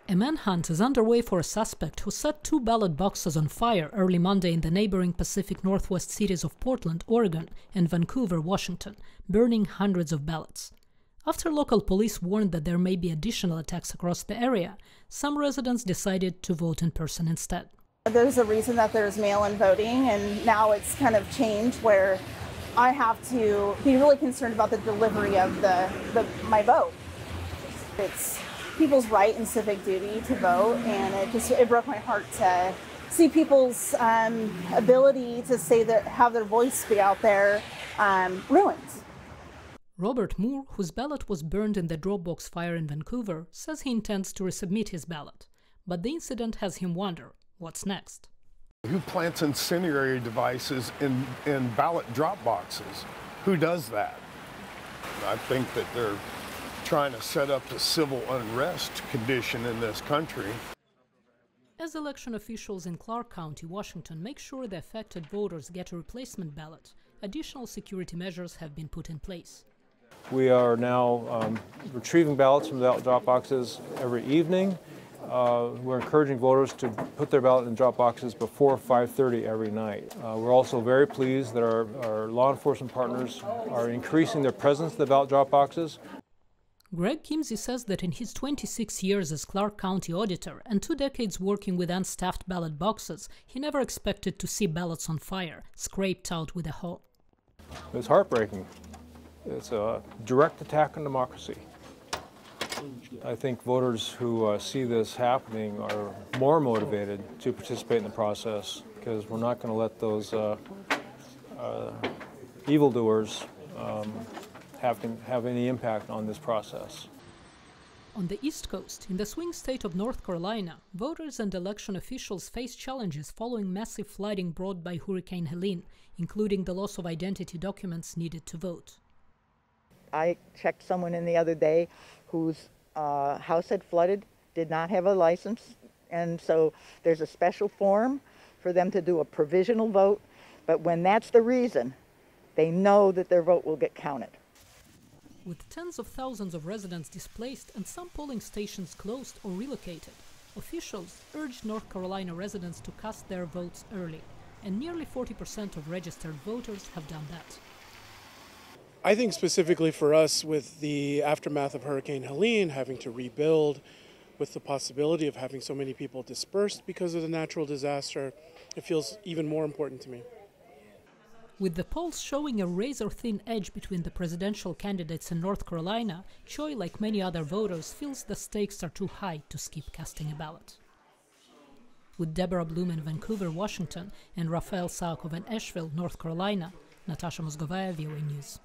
A manhunt is underway for a suspect who set 2 ballot boxes on fire early Monday in the neighboring Pacific Northwest cities of Portland, Oregon, and Vancouver, Washington, burning hundreds of ballots. After local police warned that there may be additional attacks across the area, some residents decided to vote in person instead. There's a reason that there's mail-in voting, and now it's kind of changed where I have to be really concerned about the delivery of my vote. It's people's right and civic duty to vote, and it broke my heart to see people's ability to say that, have their voice be out there, ruined. Robert Moore, whose ballot was burned in the Dropbox fire in Vancouver, says he intends to resubmit his ballot. But the incident has him wonder, what's next? Who plants incendiary devices in ballot drop boxes? Who does that? I think that they're trying to set up a civil unrest condition in this country. As election officials in Clark County, Washington, make sure the affected voters get a replacement ballot, additional security measures have been put in place. We are now retrieving ballots from the ballot drop boxes every evening. We're encouraging voters to put their ballot in drop boxes before 5:30 every night. We're also very pleased that our law enforcement partners are increasing their presence in the ballot drop boxes. Greg Kimsey says that in his 26 years as Clark County auditor and 2 decades working with unstaffed ballot boxes, he never expected to see ballots on fire, scraped out with a hoe. It's heartbreaking. It's a direct attack on democracy. I think voters who see this happening are more motivated to participate in the process, because we're not going to let those evildoers have any impact on this process. On the East Coast, in the swing state of North Carolina, voters and election officials face challenges following massive flooding brought by Hurricane Helene, including the loss of identity documents needed to vote. I checked someone in the other day whose house had flooded, did not have a license, and so there's a special form for them to do a provisional vote, but when that's the reason, they know that their vote will get counted. With tens of thousands of residents displaced and some polling stations closed or relocated, officials urged North Carolina residents to cast their votes early, and nearly 40% of registered voters have done that. I think specifically for us, with the aftermath of Hurricane Helene, having to rebuild, with the possibility of having so many people dispersed because of the natural disaster, it feels even more important to me. With the polls showing a razor-thin edge between the presidential candidates in North Carolina, Choi, like many other voters, feels the stakes are too high to skip casting a ballot. With Deborah Bloom in Vancouver, Washington, and Rafael Saakov in Asheville, North Carolina, Natasha Mozgovaya, VOA News.